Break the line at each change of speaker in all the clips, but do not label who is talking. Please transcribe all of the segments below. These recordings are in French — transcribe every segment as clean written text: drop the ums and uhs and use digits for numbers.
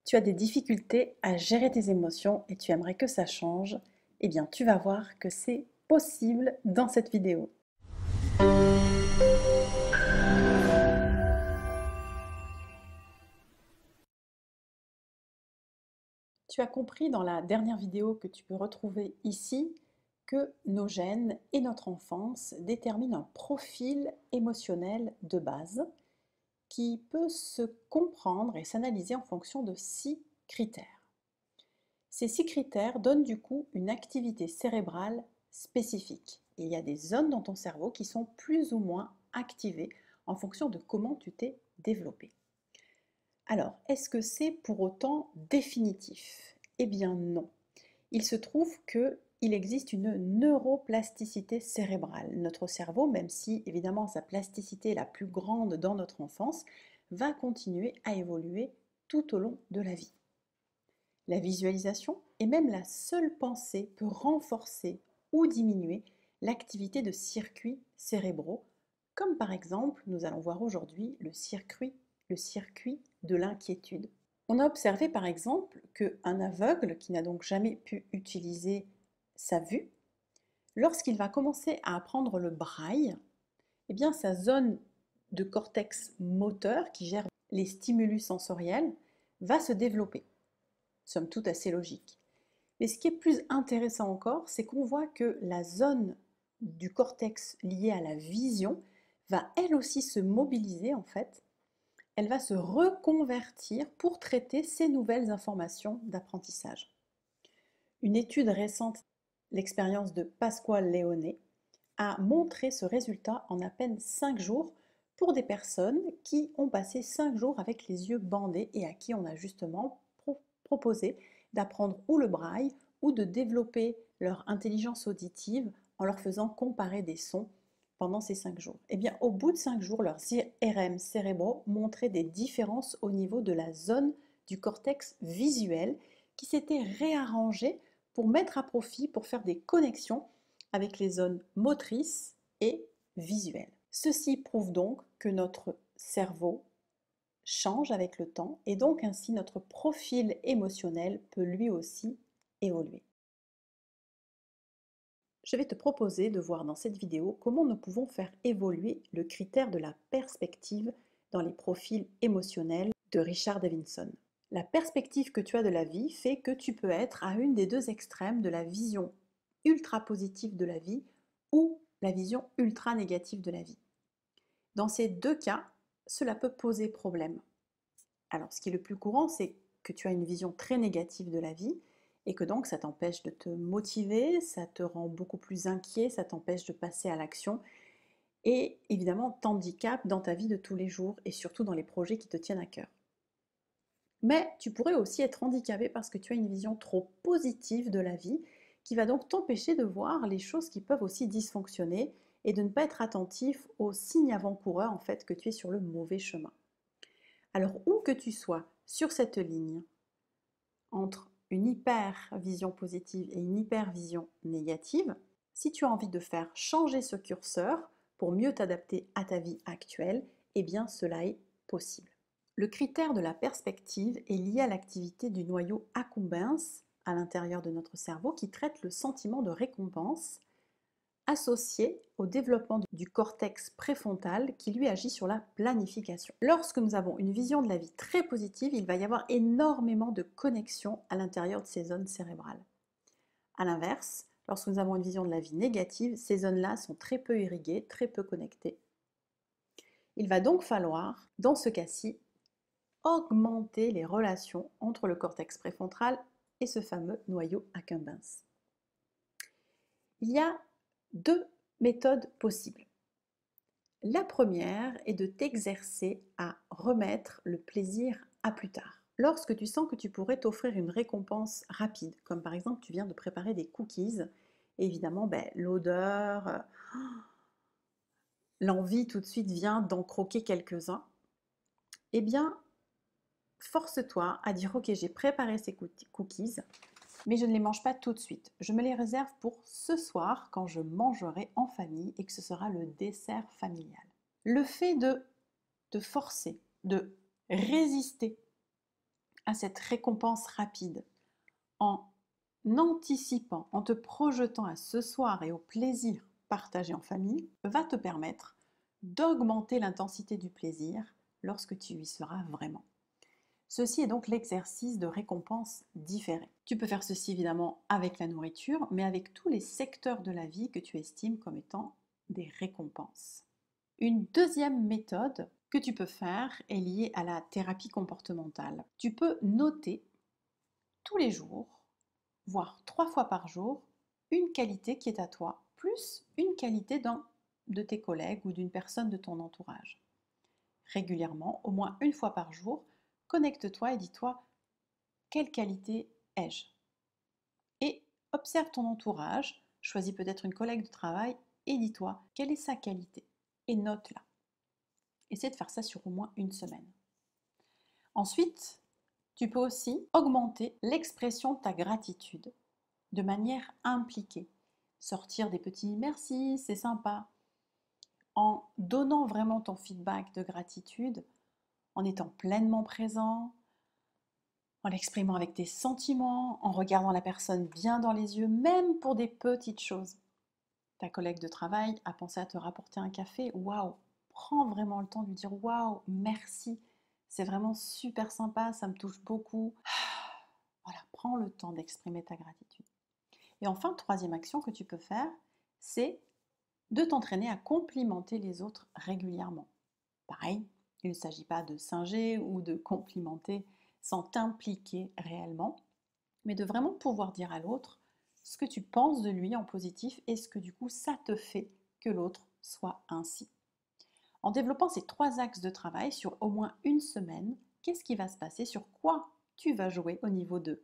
Tu as des difficultés à gérer tes émotions et tu aimerais que ça change, eh bien tu vas voir que c'est possible dans cette vidéo. Tu as compris dans la dernière vidéo que tu peux retrouver ici que nos gènes et notre enfance déterminent un profil émotionnel de base qui peut se comprendre et s'analyser en fonction de 6 critères. Ces 6 critères donnent du coup une activité cérébrale spécifique. Il y a des zones dans ton cerveau qui sont plus ou moins activées en fonction de comment tu t'es développé. Alors, est-ce que c'est pour autant définitif? Eh bien non. Il se trouve qu'il existe une neuroplasticité cérébrale. Notre cerveau, même si évidemment sa plasticité est la plus grande dans notre enfance, va continuer à évoluer tout au long de la vie. La visualisation et même la seule pensée peut renforcer ou diminuer l'activité de circuits cérébraux, comme par exemple, nous allons voir aujourd'hui le circuit de l'inquiétude. On a observé par exemple qu'un aveugle qui n'a donc jamais pu utiliser sa vue, lorsqu'il va commencer à apprendre le braille, eh bien sa zone de cortex moteur qui gère les stimulus sensoriels va se développer. Somme toute assez logique. Mais ce qui est plus intéressant encore, c'est qu'on voit que la zone du cortex liée à la vision va elle aussi se mobiliser en fait. Elle va se reconvertir pour traiter ces nouvelles informations d'apprentissage. Une étude récente, l'expérience de Pasquale Leone, a montré ce résultat en à peine 5 jours pour des personnes qui ont passé 5 jours avec les yeux bandés et à qui on a justement proposé d'apprendre ou le braille ou de développer leur intelligence auditive en leur faisant comparer des sons pendant ces 5 jours. Et bien, au bout de 5 jours, leurs IRM cérébraux montraient des différences au niveau de la zone du cortex visuel qui s'était réarrangée pour mettre à profit, pour faire des connexions avec les zones motrices et visuelles. Ceci prouve donc que notre cerveau change avec le temps et donc ainsi notre profil émotionnel peut lui aussi évoluer. Je vais te proposer de voir dans cette vidéo comment nous pouvons faire évoluer le critère de la perspective dans les profils émotionnels de Richard Davidson. La perspective que tu as de la vie fait que tu peux être à une des deux extrêmes de la vision ultra positive de la vie ou la vision ultra négative de la vie. Dans ces deux cas, cela peut poser problème. Alors, ce qui est le plus courant, c'est que tu as une vision très négative de la vie et que donc ça t'empêche de te motiver, ça te rend beaucoup plus inquiet, ça t'empêche de passer à l'action et évidemment t'handicape dans ta vie de tous les jours et surtout dans les projets qui te tiennent à cœur. Mais tu pourrais aussi être handicapé parce que tu as une vision trop positive de la vie qui va donc t'empêcher de voir les choses qui peuvent aussi dysfonctionner et de ne pas être attentif aux signes avant-coureurs en fait que tu es sur le mauvais chemin. Alors où que tu sois sur cette ligne entre une hyper vision positive et une hyper vision négative, si tu as envie de faire changer ce curseur pour mieux t'adapter à ta vie actuelle, eh bien cela est possible. Le critère de la perspective est lié à l'activité du noyau accumbens à l'intérieur de notre cerveau qui traite le sentiment de récompense associé au développement du cortex préfrontal qui lui agit sur la planification. Lorsque nous avons une vision de la vie très positive, il va y avoir énormément de connexions à l'intérieur de ces zones cérébrales. A l'inverse, lorsque nous avons une vision de la vie négative, ces zones-là sont très peu irriguées, très peu connectées. Il va donc falloir, dans ce cas-ci, augmenter les relations entre le cortex préfrontal et ce fameux noyau accumbens. Il y a deux méthodes possibles. La première est de t'exercer à remettre le plaisir à plus tard. Lorsque tu sens que tu pourrais t'offrir une récompense rapide, comme par exemple tu viens de préparer des cookies, évidemment l'odeur, l'envie tout de suite vient d'en croquer quelques-uns, eh bien force-toi à dire ok, j'ai préparé ces cookies, mais je ne les mange pas tout de suite. Je me les réserve pour ce soir quand je mangerai en famille et que ce sera le dessert familial. Le fait de te forcer, de résister à cette récompense rapide, en anticipant, en te projetant à ce soir et au plaisir partagé en famille, va te permettre d'augmenter l'intensité du plaisir lorsque tu y seras vraiment. Ceci est donc l'exercice de récompense différée. Tu peux faire ceci évidemment avec la nourriture, mais avec tous les secteurs de la vie que tu estimes comme étant des récompenses. Une deuxième méthode que tu peux faire est liée à la thérapie comportementale. Tu peux noter tous les jours, voire 3 fois par jour, une qualité qui est à toi, plus une qualité d'un de tes collègues ou d'une personne de ton entourage. Régulièrement, au moins une fois par jour, connecte-toi et dis-toi quelle qualité ai-je? Et observe ton entourage, choisis peut-être une collègue de travail et dis-toi quelle est sa qualité et note-la. Essaie de faire ça sur au moins une semaine. Ensuite, tu peux aussi augmenter l'expression de ta gratitude de manière impliquée. Sortir des petits merci, c'est sympa. En donnant vraiment ton feedback de gratitude, en étant pleinement présent, en l'exprimant avec tes sentiments, en regardant la personne bien dans les yeux, même pour des petites choses. Ta collègue de travail a pensé à te rapporter un café, waouh, prends vraiment le temps de lui dire waouh, merci, c'est vraiment super sympa, ça me touche beaucoup. Voilà, prends le temps d'exprimer ta gratitude. Et enfin, troisième action que tu peux faire, c'est de t'entraîner à complimenter les autres régulièrement. Pareil, il ne s'agit pas de singer ou de complimenter sans t'impliquer réellement, mais de vraiment pouvoir dire à l'autre ce que tu penses de lui en positif et ce que du coup ça te fait que l'autre soit ainsi. En développant ces 3 axes de travail sur au moins une semaine, qu'est-ce qui va se passer? Sur quoi tu vas jouer au niveau de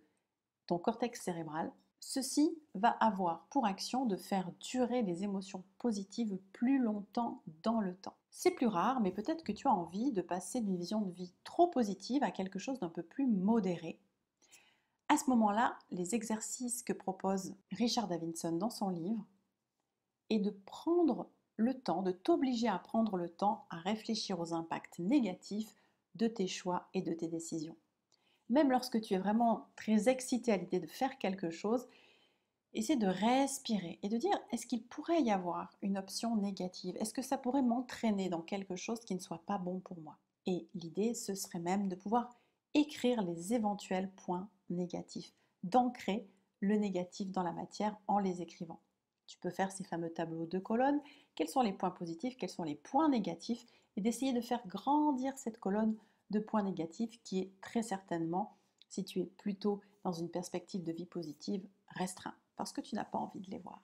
ton cortex cérébral? Ceci va avoir pour action de faire durer les émotions positives plus longtemps dans le temps. C'est plus rare, mais peut-être que tu as envie de passer d'une vision de vie trop positive à quelque chose d'un peu plus modéré. À ce moment-là, les exercices que propose Richard Davidson dans son livre est de prendre le temps, de t'obliger à prendre le temps à réfléchir aux impacts négatifs de tes choix et de tes décisions. Même lorsque tu es vraiment très excité à l'idée de faire quelque chose, essaie de respirer et de dire, est-ce qu'il pourrait y avoir une option négative? Est-ce que ça pourrait m'entraîner dans quelque chose qui ne soit pas bon pour moi? Et l'idée, ce serait même de pouvoir écrire les éventuels points négatifs, d'ancrer le négatif dans la matière en les écrivant. Tu peux faire ces fameux tableaux de colonnes, quels sont les points positifs, quels sont les points négatifs, et d'essayer de faire grandir cette colonne de points négatifs qui est très certainement, si tu es plutôt dans une perspective de vie positive, restreint, parce que tu n'as pas envie de les voir.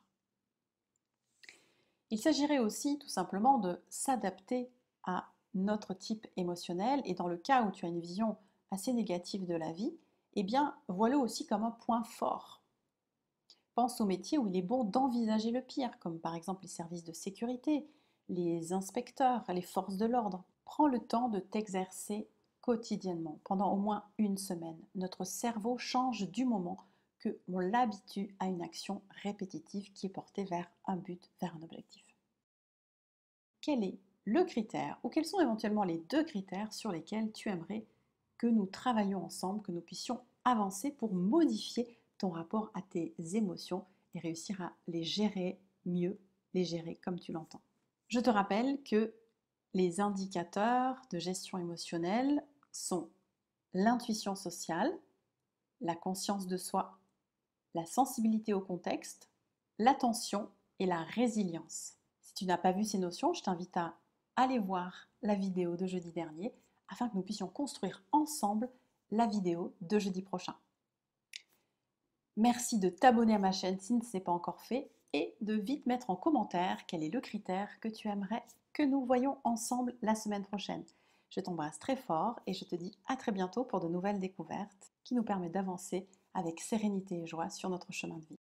Il s'agirait aussi tout simplement de s'adapter à notre type émotionnel, et dans le cas où tu as une vision assez négative de la vie, eh bien, vois-le aussi comme un point fort. Pense aux métiers où il est bon d'envisager le pire, comme par exemple les services de sécurité, les inspecteurs, les forces de l'ordre. Prends le temps de t'exercer quotidiennement, pendant au moins une semaine. Notre cerveau change du moment qu'on l'habitue à une action répétitive qui est portée vers un but, vers un objectif. Quel est le critère, ou quels sont éventuellement les 2 critères sur lesquels tu aimerais que nous travaillions ensemble, que nous puissions avancer pour modifier ton rapport à tes émotions et réussir à les gérer mieux, les gérer comme tu l'entends? Je te rappelle que les indicateurs de gestion émotionnelle sont l'intuition sociale, la conscience de soi, la sensibilité au contexte, l'attention et la résilience. Si tu n'as pas vu ces notions, je t'invite à aller voir la vidéo de jeudi dernier afin que nous puissions construire ensemble la vidéo de jeudi prochain. Merci de t'abonner à ma chaîne si ce n'est pas encore fait et de vite mettre en commentaire quel est le critère que tu aimerais que nous voyions ensemble la semaine prochaine. Je t'embrasse très fort et je te dis à très bientôt pour de nouvelles découvertes qui nous permettent d'avancer avec sérénité et joie sur notre chemin de vie.